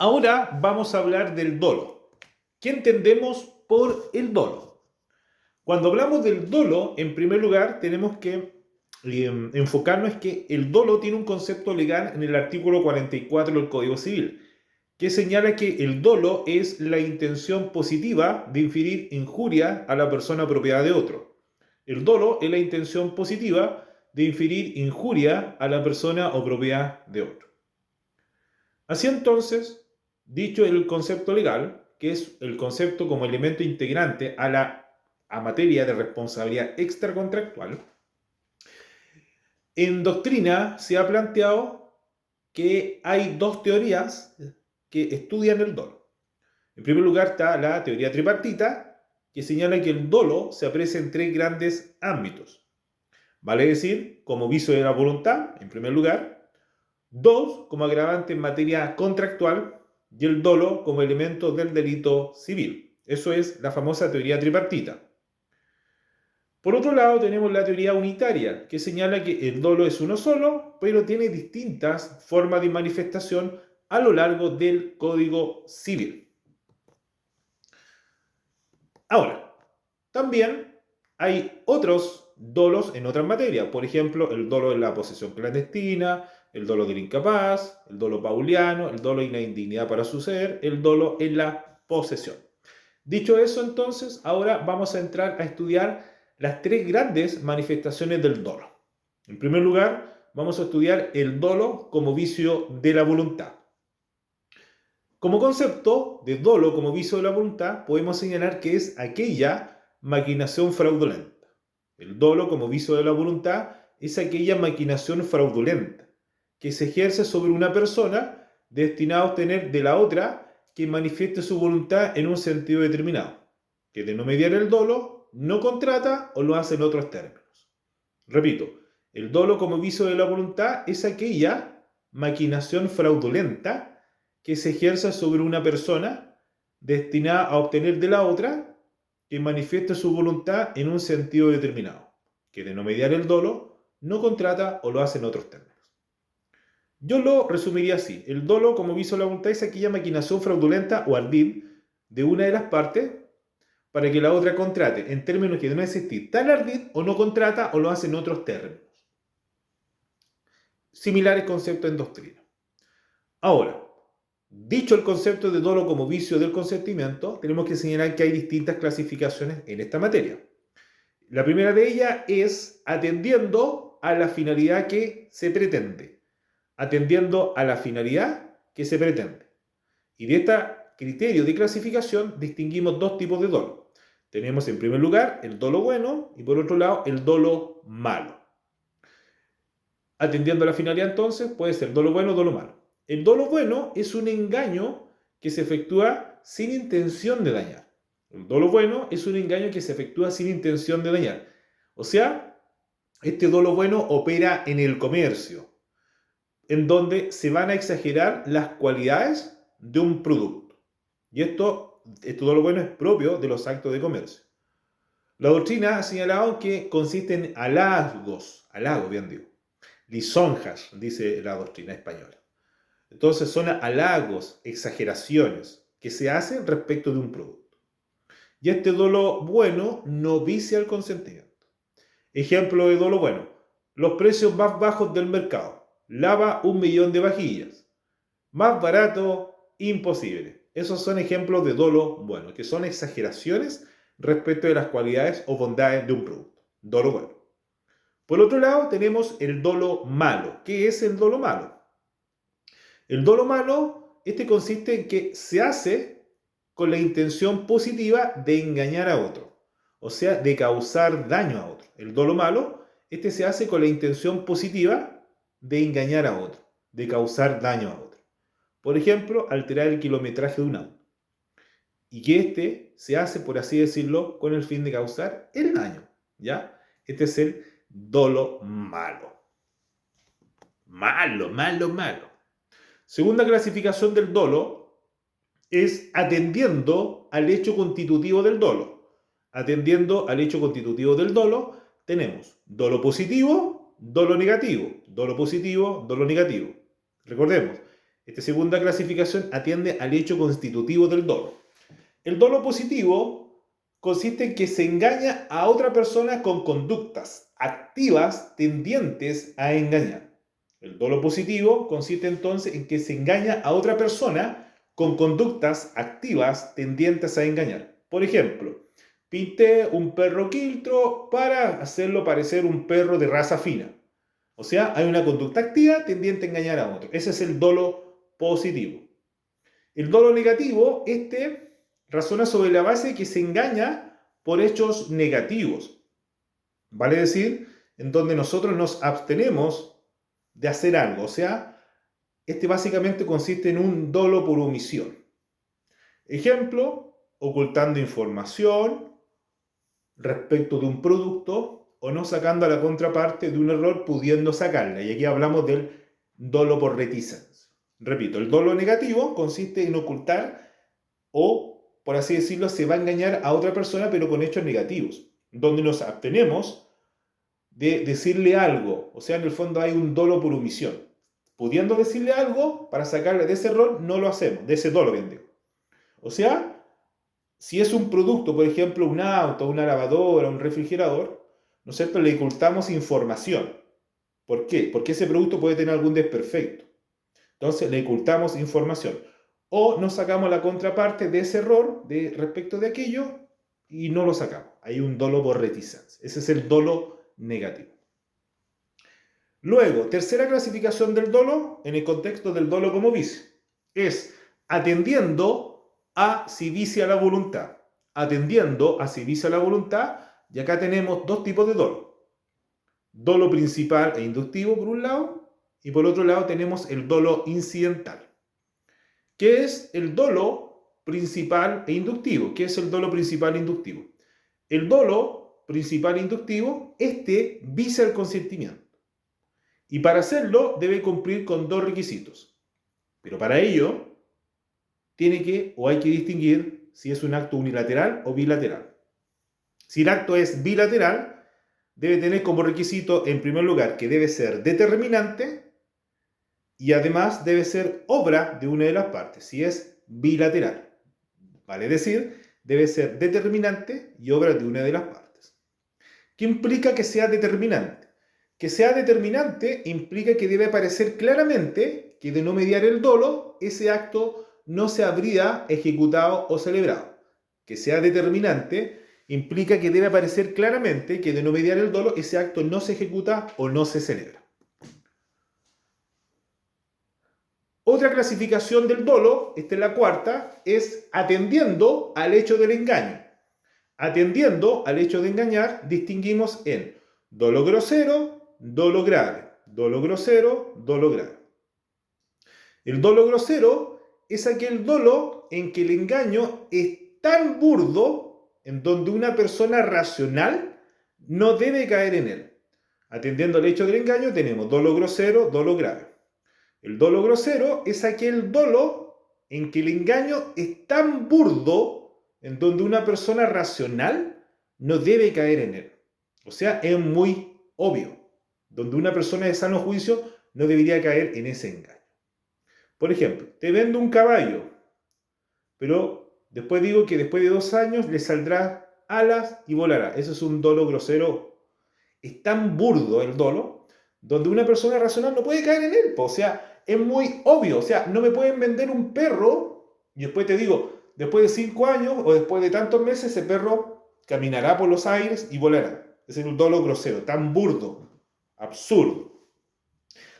Ahora vamos a hablar del dolo. ¿Qué entendemos por el dolo? Cuando hablamos del dolo, en primer lugar, tenemos que enfocarnos en que el dolo tiene un concepto legal en el artículo 44 del Código Civil, que señala que el dolo es la intención positiva de inferir injuria a la persona propiedad de otro. El dolo es la intención positiva de inferir injuria a la persona o propiedad de otro. Así entonces, dicho el concepto legal, que es el concepto como elemento integrante a materia de responsabilidad extracontractual, en doctrina se ha planteado que hay dos teorías que estudian el dolo. En primer lugar está la teoría tripartita, que señala que el dolo se aprecia en tres grandes ámbitos. Vale decir, como vicio de la voluntad, en primer lugar; dos, como agravante en materia contractual; y el dolo como elemento del delito civil. Eso es la famosa teoría tripartita. Por otro lado, tenemos la teoría unitaria, que señala que el dolo es uno solo, pero tiene distintas formas de manifestación a lo largo del Código Civil. Ahora, también hay otros dolos en otras materias. Por ejemplo, el dolo en la posesión clandestina, el dolo del incapaz, el dolo pauliano, el dolo en la indignidad para suceder, el dolo en la posesión. Dicho eso, entonces, ahora vamos a entrar a estudiar las tres grandes manifestaciones del dolo. En primer lugar, vamos a estudiar el dolo como vicio de la voluntad. Como concepto de dolo como vicio de la voluntad, podemos señalar que es aquella maquinación fraudulenta. El dolo como vicio de la voluntad es aquella maquinación fraudulenta que se ejerce sobre una persona destinada a obtener de la otra que manifieste su voluntad en un sentido determinado, que de no mediar el dolo no contrata o lo hace en otros términos. Repito, el dolo como vicio de la voluntad es aquella maquinación fraudulenta que se ejerza sobre una persona destinada a obtener de la otra que manifieste su voluntad en un sentido determinado, que de no mediar el dolo no contrata o lo hace en otros términos. Yo lo resumiría así: el dolo como vicio de la voluntad es aquella maquinación fraudulenta o ardid de una de las partes para que la otra contrate, en términos que no existir tal ardid, o no contrata o lo hace en otros términos. Similares conceptos en doctrina. Ahora, dicho el concepto de dolo como vicio del consentimiento, tenemos que señalar que hay distintas clasificaciones en esta materia. La primera de ellas es atendiendo a la finalidad que se pretende. Atendiendo a la finalidad que se pretende. Y de este criterio de clasificación distinguimos dos tipos de dolo. Tenemos en primer lugar el dolo bueno y por otro lado el dolo malo. Atendiendo a la finalidad entonces puede ser dolo bueno o dolo malo. El dolo bueno es un engaño que se efectúa sin intención de dañar. El dolo bueno es un engaño que se efectúa sin intención de dañar. O sea, este dolo bueno opera en el comercio, en donde se van a exagerar las cualidades de un producto. Y este dolo bueno es propio de los actos de comercio. La doctrina ha señalado que consiste en halagos, bien digo, lisonjas, dice la doctrina española. Entonces son halagos, exageraciones que se hacen respecto de un producto. Y este dolo bueno no vicia el consentimiento. Ejemplo de dolo bueno: los precios más bajos del mercado. Lava 1.000.000 de vajillas. Más barato, imposible. Esos son ejemplos de dolo bueno, que son exageraciones respecto de las cualidades o bondades de un producto. Dolo bueno. Por otro lado, tenemos el dolo malo. ¿Qué es el dolo malo? El dolo malo, consiste en que se hace con la intención positiva de engañar a otro, o sea, de causar daño a otro. El dolo malo, se hace con la intención positiva de engañar a otro, de causar daño a otro. Por ejemplo, alterar el kilometraje de un auto. Y que se hace, por así decirlo, con el fin de causar el daño, ¿ya? Este es el dolo malo. Malo. Segunda clasificación del dolo es atendiendo al hecho constitutivo del dolo. Atendiendo al hecho constitutivo del dolo, tenemos dolo positivo, dolo negativo. Dolo positivo, dolo negativo. Recordemos, Esta segunda clasificación atiende al hecho constitutivo del dolo. El dolo positivo consiste en que se engaña a otra persona con conductas activas tendientes a engañar. El dolo positivo consiste entonces en que se engaña a otra persona con conductas activas tendientes a engañar. Por ejemplo, pinté un perro quiltro para hacerlo parecer un perro de raza fina. O sea, hay una conducta activa tendiente a engañar a otro. Ese es el dolo positivo. El dolo negativo, razona sobre la base de que se engaña por hechos negativos. Vale decir, en donde nosotros nos abstenemos de hacer algo. O sea, básicamente consiste en un dolo por omisión. Ejemplo, ocultando información respecto de un producto o no sacando a la contraparte de un error pudiendo sacarla. Y aquí hablamos del dolo por reticencia. Repito, el dolo negativo consiste en ocultar o, por así decirlo, se va a engañar a otra persona pero con hechos negativos, donde nos abstenemos de decirle algo. O sea, en el fondo hay un dolo por omisión. Pudiendo decirle algo para sacarle de ese error, no lo hacemos, de ese dolo, bien digo. O sea, si es un producto, por ejemplo, un auto, una lavadora, un refrigerador, ¿no es cierto?, le ocultamos información. ¿Por qué? Porque ese producto puede tener algún desperfecto. Entonces, le ocultamos información. O nos sacamos la contraparte de ese error respecto de aquello y no lo sacamos. Hay un dolo por reticencia. Ese es el dolo negativo. Luego, tercera clasificación del dolo, en el contexto del dolo como vicio, es atendiendo a si vicia la voluntad. Atendiendo a si vicia la voluntad, y acá tenemos dos tipos de dolo. Dolo principal e inductivo, por un lado, y por otro lado tenemos el dolo incidental. ¿Qué es el dolo principal e inductivo? ¿Qué es el dolo principal e inductivo? El dolo principal e inductivo, vicia el consentimiento. Y para hacerlo debe cumplir con dos requisitos. Pero para ello hay que distinguir si es un acto unilateral o bilateral. Si el acto es bilateral, debe tener como requisito, en primer lugar, que debe ser determinante y además debe ser obra de una de las partes, si es bilateral. Vale decir, debe ser determinante y obra de una de las partes. ¿Qué implica que sea determinante? Que sea determinante implica que debe aparecer claramente que de no mediar el dolo, ese acto no se habría ejecutado o celebrado. Que sea determinante implica que debe aparecer claramente que de no mediar el dolo, ese acto no se ejecuta o no se celebra. Otra clasificación del dolo, esta es la cuarta, es atendiendo al hecho del engaño. Atendiendo al hecho de engañar, distinguimos en dolo grosero, dolo grave. Dolo grosero, dolo grave. El dolo grosero es aquel dolo en que el engaño es tan burdo en donde una persona racional no debe caer en él. Atendiendo al hecho del engaño tenemos dolo grosero, dolo grave. El dolo grosero es aquel dolo en que el engaño es tan burdo en donde una persona racional no debe caer en él. O sea, es muy obvio, donde una persona de sano juicio no debería caer en ese engaño. Por ejemplo, te vendo un caballo, pero después digo que después de 2 años le saldrá alas y volará. Eso es un dolo grosero. Es tan burdo el dolo, donde una persona racional no puede caer en él. O sea, es muy obvio. O sea, no me pueden vender un perro y después te digo, después de 5 años o después de tantos meses, ese perro caminará por los aires y volará. Ese es un dolo grosero, tan burdo, absurdo.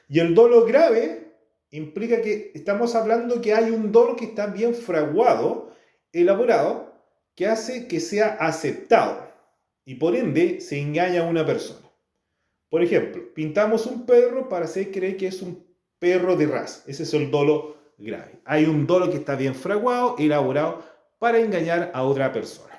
Y el dolo grave implica que estamos hablando que hay un dolo que está bien fraguado, elaborado, que hace que sea aceptado y por ende se engaña a una persona. Por ejemplo, pintamos un perro para hacer creer que es un perro de raza. Ese es el dolo grave. Hay un dolo que está bien fraguado, elaborado para engañar a otra persona.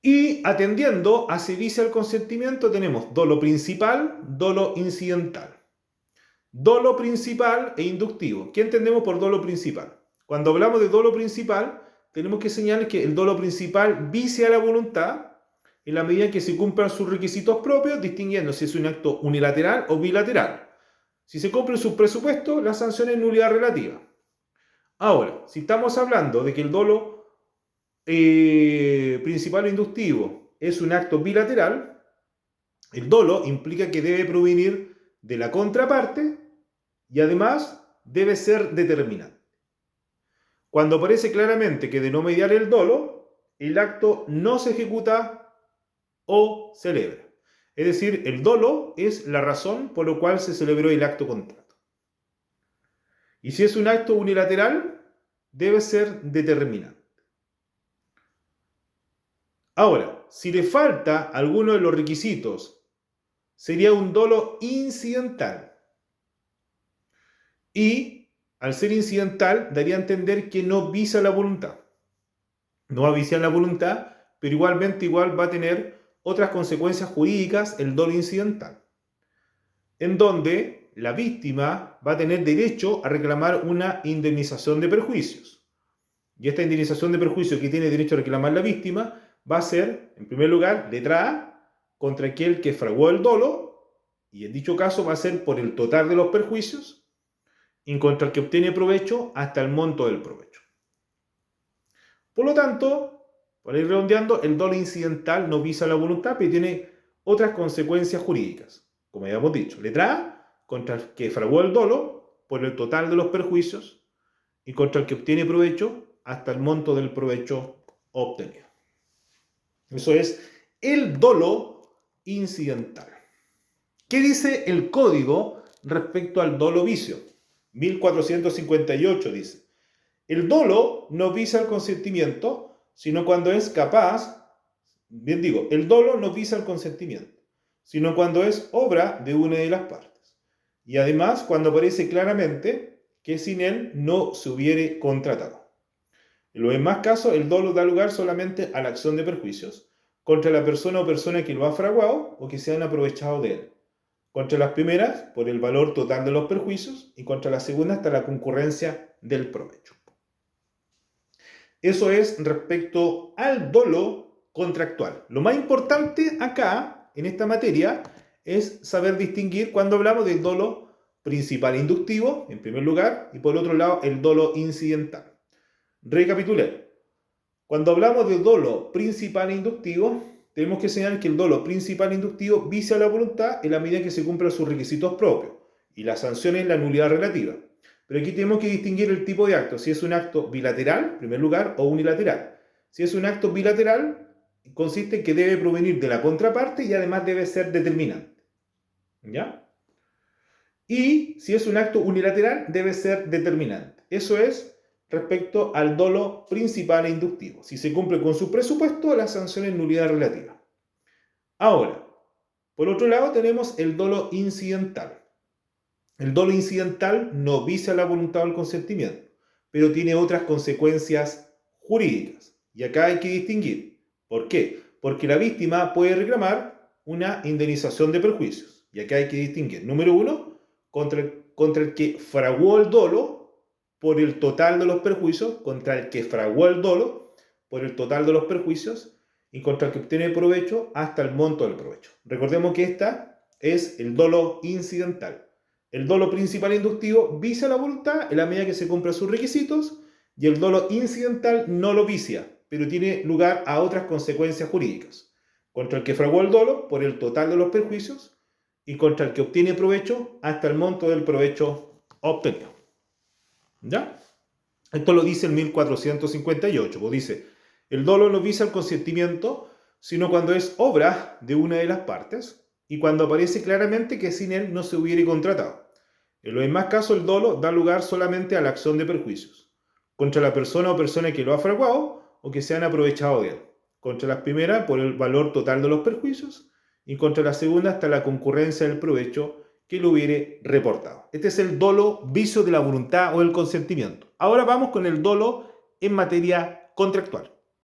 Y atendiendo a si vicia el consentimiento tenemos dolo principal, dolo incidental. Dolo principal e inductivo. ¿Qué entendemos por dolo principal? Cuando hablamos de dolo principal, tenemos que señalar que el dolo principal vicia la voluntad en la medida en que se cumplan sus requisitos propios, distinguiendo si es un acto unilateral o bilateral. Si se cumple su presupuesto, la sanción es nulidad relativa. Ahora, si estamos hablando de que el dolo principal o inductivo es un acto bilateral, el dolo implica que debe provenir de la contraparte y además debe ser determinante. Cuando aparece claramente que de no mediar el dolo, el acto no se ejecuta o celebra. Es decir, el dolo es la razón por la cual se celebró el acto contrato. Y si es un acto unilateral, debe ser determinante. Ahora, si le falta alguno de los requisitos, sería un dolo incidental. Y, al ser incidental, daría a entender que no visa la voluntad. No va a viciar la voluntad, pero igualmente va a tener otras consecuencias jurídicas el dolo incidental, en donde la víctima va a tener derecho a reclamar una indemnización de perjuicios. Y esta indemnización de perjuicios que tiene derecho a reclamar la víctima va a ser, en primer lugar, letra A, contra aquel que fraguó el dolo, y en dicho caso va a ser por el total de los perjuicios, y contra el que obtiene provecho hasta el monto del provecho. Por lo tanto, para ir redondeando, el dolo incidental no visa la voluntad, pero tiene otras consecuencias jurídicas. Como ya hemos dicho, letra A, contra el que fraguó el dolo por el total de los perjuicios y contra el que obtiene provecho hasta el monto del provecho obtenido. Eso es el dolo incidental. ¿Qué dice el código respecto al dolo vicio? 1458 dice: el dolo no visa el consentimiento, sino cuando es capaz, el dolo no visa el consentimiento, sino cuando es obra de una de las partes. Y además cuando aparece claramente que sin él no se hubiere contratado. En los demás casos, el dolo da lugar solamente a la acción de perjuicios contra la persona o persona que lo ha fraguado o que se han aprovechado de él. Contra las primeras, por el valor total de los perjuicios, y contra las segundas, hasta la concurrencia del provecho. Eso es respecto al dolo contractual. Lo más importante acá, en esta materia, es saber distinguir cuando hablamos del dolo principal inductivo, en primer lugar, y por otro lado, el dolo incidental. Recapitulemos. Cuando hablamos del dolo principal inductivo, tenemos que señalar que el dolo principal inductivo vicia la voluntad en la medida que se cumplan sus requisitos propios, y la sanción es la nulidad relativa. Pero aquí tenemos que distinguir el tipo de acto, si es un acto bilateral, en primer lugar, o unilateral. Si es un acto bilateral, consiste en que debe provenir de la contraparte y además debe ser determinante. ¿Ya? Y si es un acto unilateral, debe ser determinante. Eso es respecto al dolo principal e inductivo. Si se cumple con su presupuesto, la sanción es nulidad relativa. Ahora, por otro lado, tenemos el dolo incidental. El dolo incidental no visa la voluntad o el consentimiento, pero tiene otras consecuencias jurídicas. Y acá hay que distinguir. ¿Por qué? Porque la víctima puede reclamar una indemnización de perjuicios. Y acá hay que distinguir. Número uno, contra el que fraguó el dolo por el total de los perjuicios, contra el que fraguó el dolo por el total de los perjuicios, y contra el que obtiene provecho hasta el monto del provecho. Recordemos que esta es el dolo incidental. El dolo principal inductivo vicia la voluntad en la medida que se cumplan sus requisitos, y el dolo incidental no lo vicia, pero tiene lugar a otras consecuencias jurídicas. Contra el que fraguó el dolo por el total de los perjuicios y contra el que obtiene provecho hasta el monto del provecho obtenido. ¿Ya? Esto lo dice el 1458, pues dice: el dolo no visa el consentimiento, sino cuando es obra de una de las partes y cuando aparece claramente que sin él no se hubiere contratado. En los demás casos, el dolo da lugar solamente a la acción de perjuicios, contra la persona o persona que lo ha fraguado o que se han aprovechado de él. Contra las primeras, por el valor total de los perjuicios, y contra la segunda, hasta la concurrencia del provecho que lo hubiere reportado. Este es el dolo vicio de la voluntad o el consentimiento. Ahora vamos con el dolo en materia contractual.